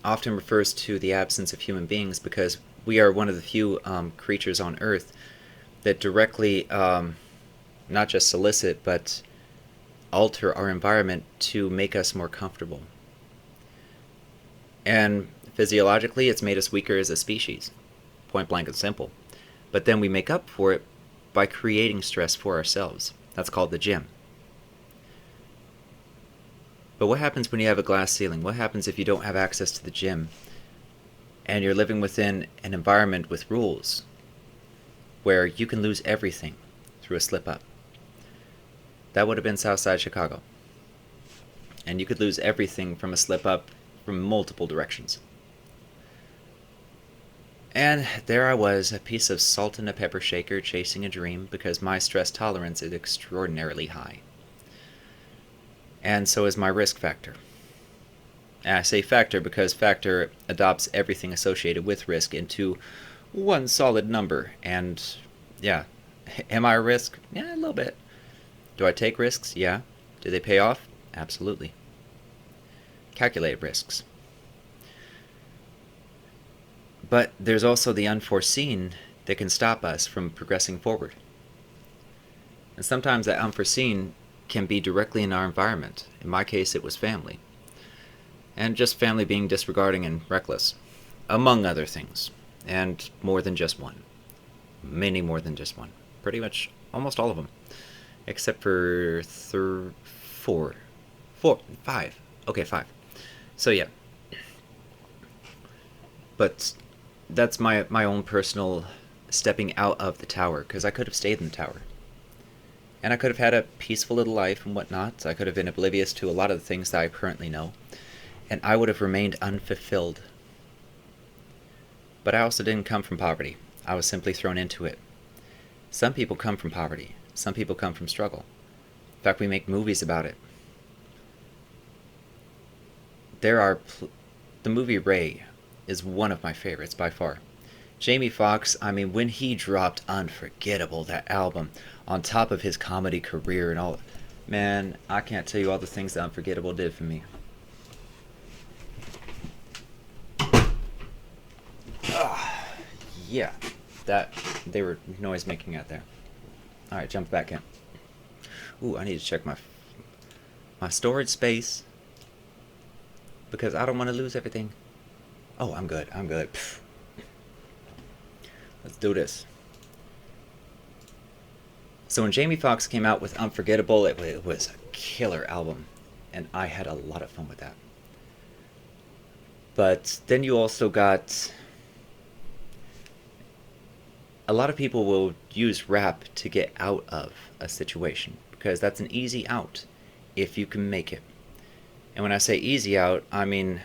often refers to the absence of human beings, because we are one of the few creatures on Earth that directly not just solicit, but alter our environment to make us more comfortable. And physiologically, it's made us weaker as a species, point blank and simple. But then we make up for it by creating stress for ourselves. That's called the gym. But what happens when you have a glass ceiling? What happens if you don't have access to the gym and you're living within an environment with rules where you can lose everything through a slip up? That would have been Southside Chicago. And you could lose everything from a slip up from multiple directions. And there I was, a piece of salt and a pepper shaker chasing a dream because my stress tolerance is extraordinarily high. And so is my risk factor. And I say factor because factor adopts everything associated with risk into one solid number. And yeah, am I a risk? Yeah, a little bit. Do I take risks? Yeah. Do they pay off? Absolutely. Calculated risks. But there's also the unforeseen that can stop us from progressing forward. And sometimes that unforeseen can be directly in our environment. In my case, it was family. And just family being disregarding and reckless, among other things. And more than just one. Many more than just one. Pretty much almost all of them. Except for five. Okay, 5. So yeah. But that's my own personal stepping out of the tower, because I could have stayed in the tower. And I could have had a peaceful little life and whatnot. I could have been oblivious to a lot of the things that I currently know. And I would have remained unfulfilled. But I also didn't come from poverty. I was simply thrown into it. Some people come from poverty. Some people come from struggle. In fact, we make movies about it. The movie Ray is one of my favorites by far. Jamie Foxx, I mean, when he dropped Unforgettable, that album, on top of his comedy career and all, man, I can't tell you all the things that Unforgettable did for me. Yeah, that, they were noise making out there. Alright, jump back in. Ooh, I need to check my storage space, because I don't want to lose everything. Oh, I'm good. Pfft. Let's do this. So when Jamie Foxx came out with Unforgettable, it was a killer album. And I had a lot of fun with that. But then you also got... a lot of people will use rap to get out of a situation, because that's an easy out if you can make it. And when I say easy out, I mean...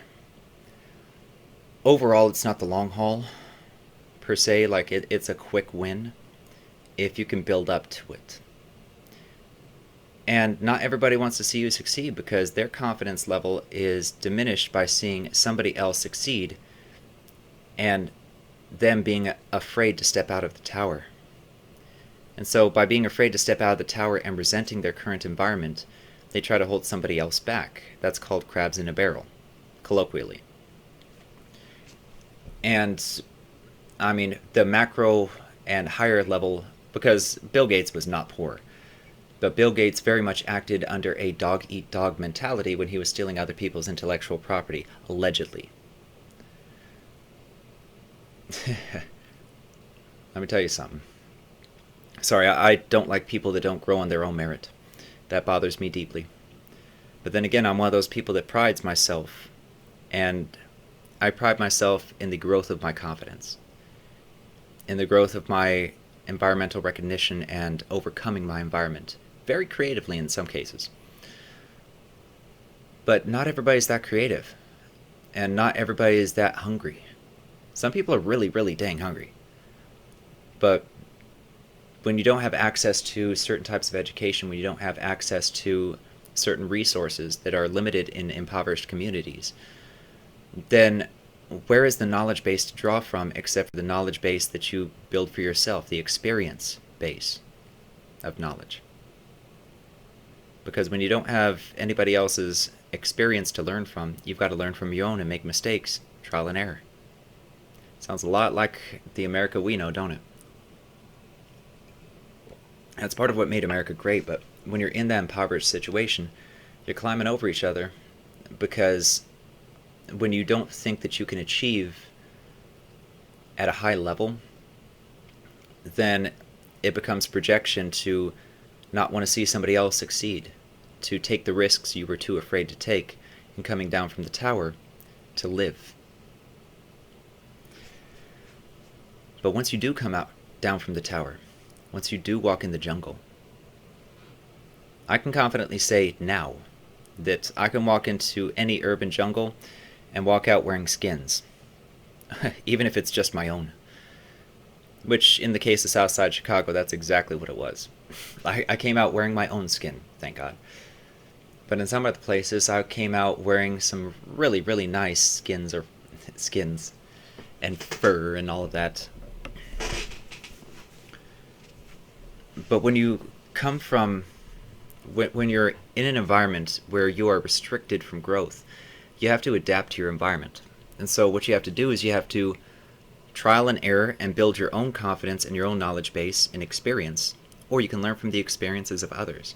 overall, it's not the long haul, per se. Like, it's a quick win if you can build up to it. And not everybody wants to see you succeed, because their confidence level is diminished by seeing somebody else succeed and them being afraid to step out of the tower. And so by being afraid to step out of the tower and resenting their current environment, they try to hold somebody else back. That's called crabs in a barrel, colloquially. And, I mean, the macro and higher level, because Bill Gates was not poor, but Bill Gates very much acted under a dog-eat-dog mentality when he was stealing other people's intellectual property, allegedly. Let me tell you something. Sorry, I don't like people that don't grow on their own merit. That bothers me deeply. But then again, I'm one of those people that prides myself, and I pride myself in the growth of my confidence, in the growth of my environmental recognition and overcoming my environment, very creatively in some cases. But not everybody's that creative, and not everybody is that hungry. Some people are really, really dang hungry. But when you don't have access to certain types of education, when you don't have access to certain resources that are limited in impoverished communities, then where is the knowledge base to draw from except for the knowledge base that you build for yourself, the experience base of knowledge? Because when you don't have anybody else's experience to learn from, you've got to learn from your own and make mistakes, trial and error. Sounds a lot like the America we know, don't it? That's part of what made America great, but when you're in that impoverished situation, you're climbing over each other, because when you don't think that you can achieve at a high level, then it becomes projection to not want to see somebody else succeed. to take the risks you were too afraid to take in coming down from the tower to live. But once you do come out down from the tower, once you do walk in the jungle, I can confidently say now that I can walk into any urban jungle and walk out wearing skins, even if it's just my own. Which, in the case of Southside Chicago, that's exactly what it was. I came out wearing my own skin, thank God. But in some other places, I came out wearing some really, really nice skins and fur and all of that. But when you come from, when you're in an environment where you are restricted from growth, you have to adapt to your environment. And so what you have to do is you have to trial and error and build your own confidence and your own knowledge base and experience, or you can learn from the experiences of others.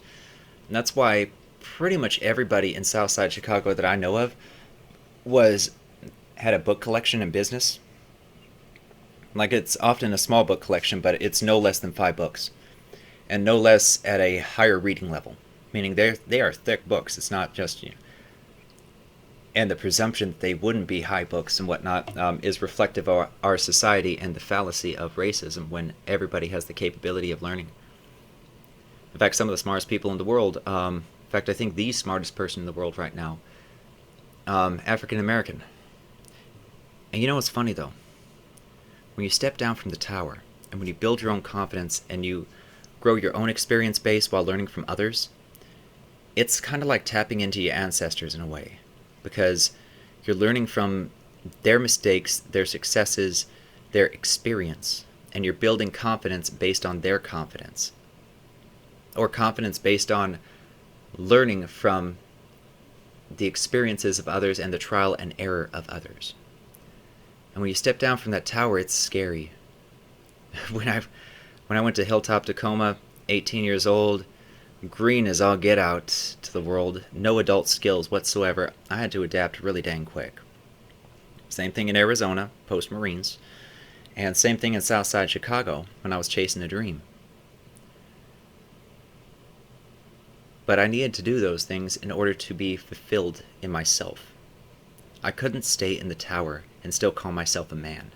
And that's why pretty much everybody in Southside Chicago that I know of had a book collection in business. Like, it's often a small book collection, but it's no less than 5 books, and no less at a higher reading level, meaning they are thick books. It's not just you. And the presumption that they wouldn't be high books and whatnot is reflective of our society and the fallacy of racism when everybody has the capability of learning. In fact, some of the smartest people in the world, in fact, I think the smartest person in the world right now, African American. And you know what's funny though? When you step down from the tower and when you build your own confidence and you grow your own experience base while learning from others, it's kind of like tapping into your ancestors in a way. Because you're learning from their mistakes, their successes, their experience, and you're building confidence based on their confidence. Or confidence based on learning from the experiences of others and the trial and error of others. And when you step down from that tower, it's scary. When I went to Hilltop Tacoma, 18 years old, green as all get out to the world, no adult skills whatsoever, I had to adapt really dang quick. Same thing in Arizona, post-Marines, and same thing in Southside Chicago when I was chasing a dream. But I needed to do those things in order to be fulfilled in myself. I couldn't stay in the tower and still call myself a man.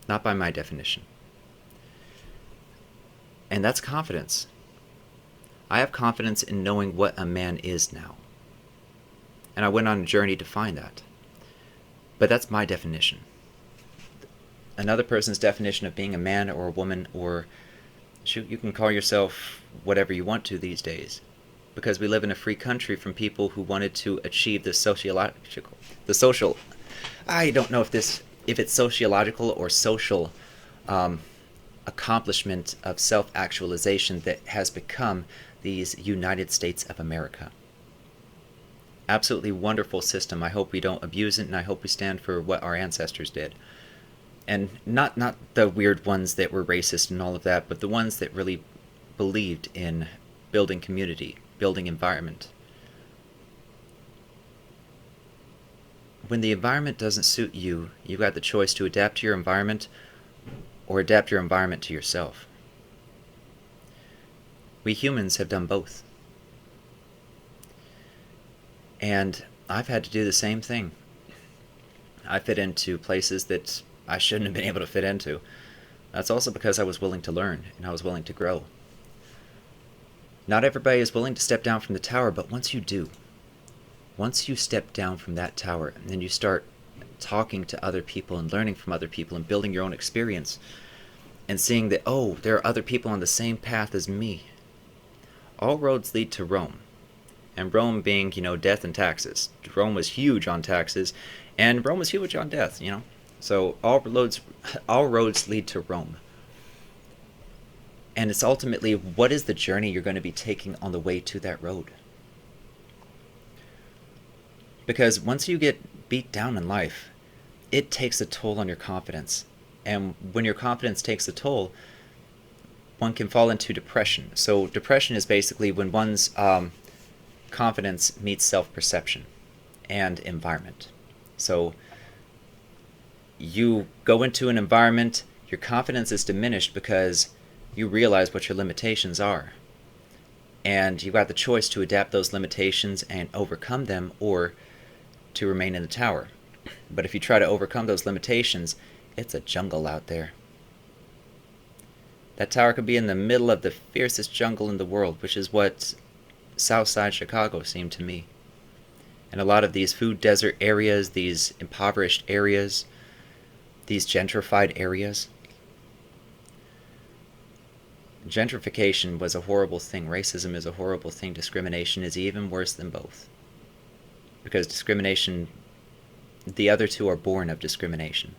Not by my definition. And that's confidence. I have confidence in knowing what a man is now. And I went on a journey to find that. But that's my definition. Another person's definition of being a man or a woman, or shoot, you can call yourself whatever you want to these days. Because we live in a free country from people who wanted to achieve the social, I don't know if it's sociological or social accomplishment of self-actualization that has become these United States of America. Absolutely wonderful system. I hope we don't abuse it, and I hope we stand for what our ancestors did. And not the weird ones that were racist and all of that, but the ones that really believed in building community, building environment. When the environment doesn't suit you, you've got the choice to adapt to your environment or adapt your environment to yourself. We humans have done both. And I've had to do the same thing. I fit into places that I shouldn't have been able to fit into. That's also because I was willing to learn and I was willing to grow. Not everybody is willing to step down from the tower, but once you do, once you step down from that tower and then you start talking to other people and learning from other people and building your own experience and seeing that, oh, there are other people on the same path as me. All roads lead to Rome. And Rome being, death and taxes. Rome was huge on taxes, and Rome was huge on death, So all roads lead to Rome. And it's ultimately, what is the journey you're going to be taking on the way to that road? Because once you get beat down in life, it takes a toll on your confidence. And when your confidence takes a toll, one can fall into depression. So depression is basically when one's confidence meets self-perception and environment. So you go into an environment, your confidence is diminished because you realize what your limitations are. And you've got the choice to adapt those limitations and overcome them, or to remain in the tower. But if you try to overcome those limitations, it's a jungle out there. That tower could be in the middle of the fiercest jungle in the world, which is what Southside Chicago seemed to me. And a lot of these food desert areas, these impoverished areas, these gentrified areas. Gentrification was a horrible thing. Racism is a horrible thing. Discrimination is even worse than both. Because discrimination, the other two are born of discrimination.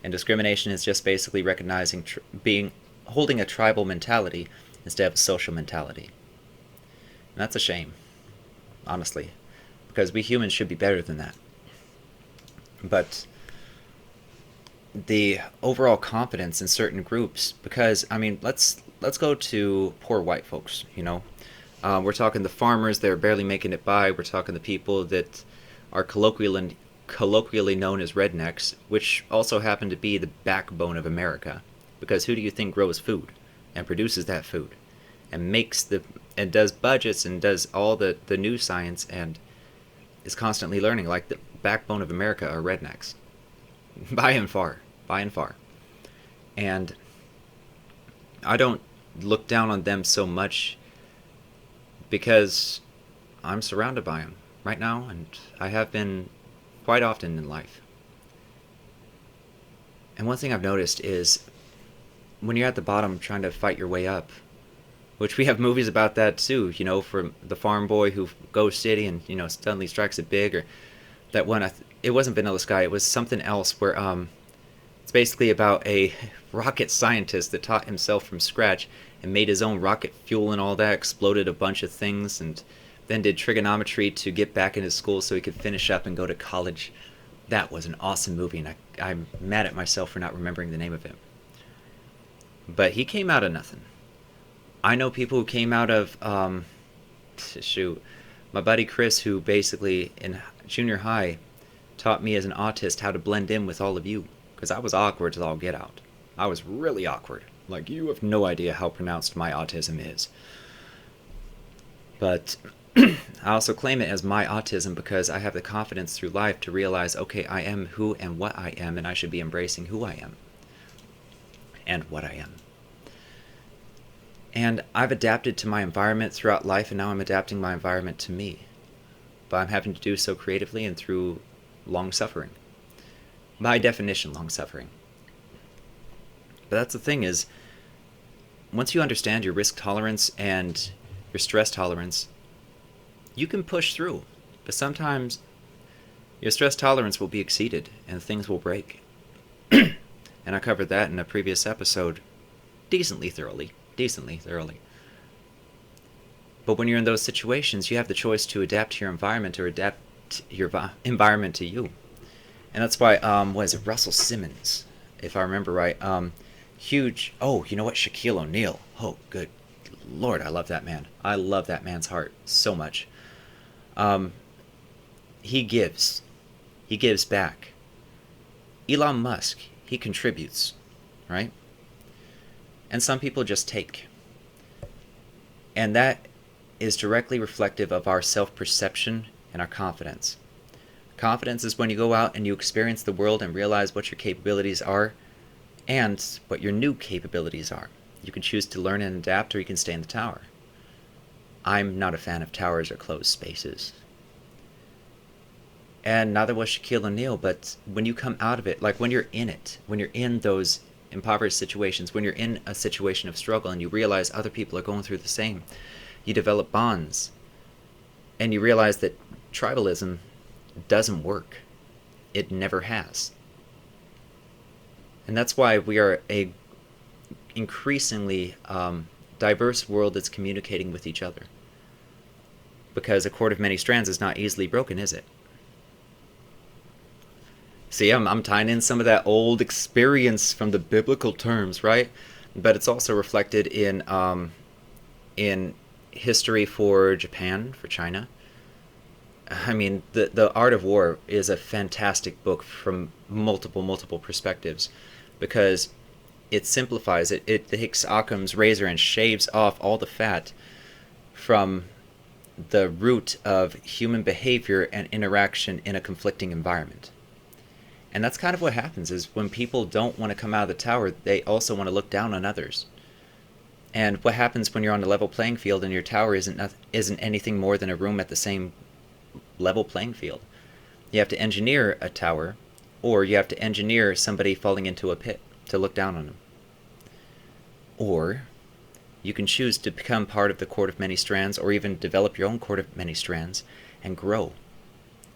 And discrimination is just basically recognizing, holding a tribal mentality instead of a social mentality. And that's a shame, honestly. Because we humans should be better than that. But the overall confidence in certain groups, because, I mean, let's go to poor white folks, you know. We're talking the farmers that are barely making it by. We're talking the people that are colloquially known as rednecks, which also happen to be the backbone of America. Because who do you think grows food and produces that food and does budgets and does all the new science and is constantly learning? Like, the backbone of America are rednecks. By and far. And I don't look down on them so much because I'm surrounded by them right now, and I have been quite often in life. And one thing I've noticed is when you're at the bottom trying to fight your way up, which we have movies about that too, you know, from the farm boy who goes city and, you know, suddenly strikes it big, or that one, it wasn't Vanilla Sky, it was something else where it's basically about a rocket scientist that taught himself from scratch and made his own rocket fuel and all that, exploded a bunch of things, and then did trigonometry to get back into school so he could finish up and go to college. That was an awesome movie, and I'm mad at myself for not remembering the name of it. But he came out of nothing. I know people who came out of, my buddy Chris, who basically in junior high taught me as an autist how to blend in with all of you. Because I was awkward as all get out. I was really awkward. Like, you have no idea how pronounced my autism is. But I also claim it as my autism because I have the confidence through life to realize, okay, I am who and what I am, and I should be embracing who I am and what I am. And I've adapted to my environment throughout life, and now I'm adapting my environment to me. But I'm having to do so creatively and through long suffering. By definition, long suffering. But that's the thing is, once you understand your risk tolerance and your stress tolerance, you can push through. But sometimes your stress tolerance will be exceeded and things will break. And I covered that in a previous episode decently thoroughly. But when you're in those situations, you have the choice to adapt to your environment or adapt your environment to you. And that's why, Russell Simmons, if I remember right, huge, you know what, Shaquille O'Neal, oh, good Lord, I love that man. I love that man's heart so much. He gives back. Elon Musk, he contributes, right? And some people just take. And that is directly reflective of our self-perception and our confidence. Confidence is when you go out and you experience the world and realize what your capabilities are and what your new capabilities are. You can choose to learn and adapt, or you can stay in the tower. I'm not a fan of towers or closed spaces. And neither was Shaquille O'Neal, but when you come out of it, like when you're in it, when you're in those impoverished situations, when you're in a situation of struggle and you realize other people are going through the same, you develop bonds. And you realize that tribalism doesn't work. It never has. And that's why we are a increasingly diverse world that's communicating with each other. Because a cord of many strands is not easily broken, is it? See, I'm tying in some of that old experience from the biblical terms, right? But it's also reflected in history for Japan, for China. I mean, the Art of War is a fantastic book from multiple perspectives, because it simplifies it. It takes Occam's razor and shaves off all the fat from the root of human behavior and interaction in a conflicting environment. And that's kind of what happens is when people don't want to come out of the tower, they also want to look down on others. And what happens when you're on a level playing field and your tower isn't anything more than a room at the same level playing field? You have to engineer a tower, or you have to engineer somebody falling into a pit to look down on them. Or you can choose to become part of the Court of Many Strands, or even develop your own Court of Many Strands and grow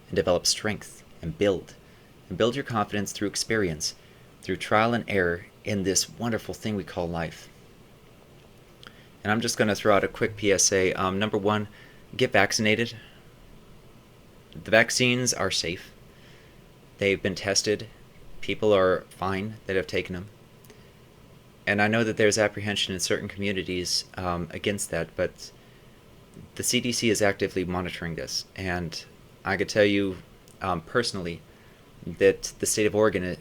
and develop strength and build your confidence through experience, through trial and error in this wonderful thing we call life. And I'm just going to throw out a quick PSA. Number one, get vaccinated. The vaccines are safe. They've been tested. People are fine that have taken them. And I know that there's apprehension in certain communities against that, but the CDC is actively monitoring this. And I could tell you personally that the state of Oregon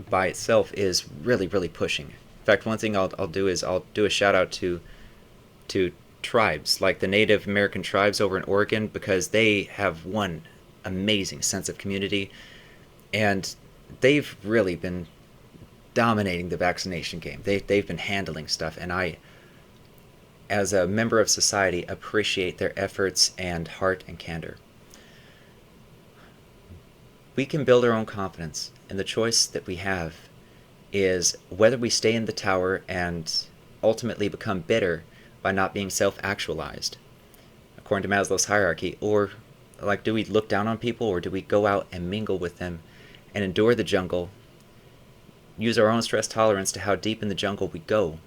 by itself is really, really pushing. In fact, one thing I'll do is I'll do a shout out to tribes, like the Native American tribes over in Oregon, because they have one amazing sense of community, and they've really been dominating the vaccination game. They've been handling stuff, and I, as a member of society, appreciate their efforts and heart and candor. We can build our own confidence, and the choice that we have is whether we stay in the tower and ultimately become bitter by not being self-actualized, according to Maslow's hierarchy, or like, do we look down on people, or do we go out and mingle with them and endure the jungle, use our own stress tolerance to how deep in the jungle we go,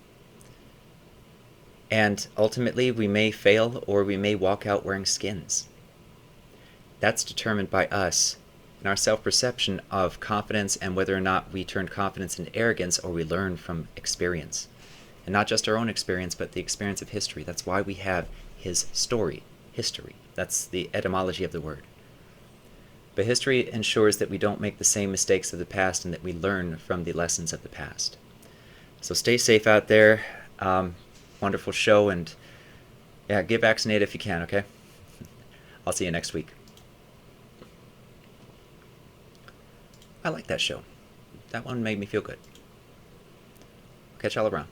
and ultimately we may fail, or we may walk out wearing skins. That's determined by us and our self-perception of confidence, and whether or not we turn confidence into arrogance, or we learn from experience. And not just our own experience, but the experience of history. That's why we have his story, history. That's the etymology of the word. But history ensures that we don't make the same mistakes of the past, and that we learn from the lessons of the past. So stay safe out there. Wonderful show, and yeah, get vaccinated if you can, okay? I'll see you next week. I like that show. That one made me feel good. Catch y'all around.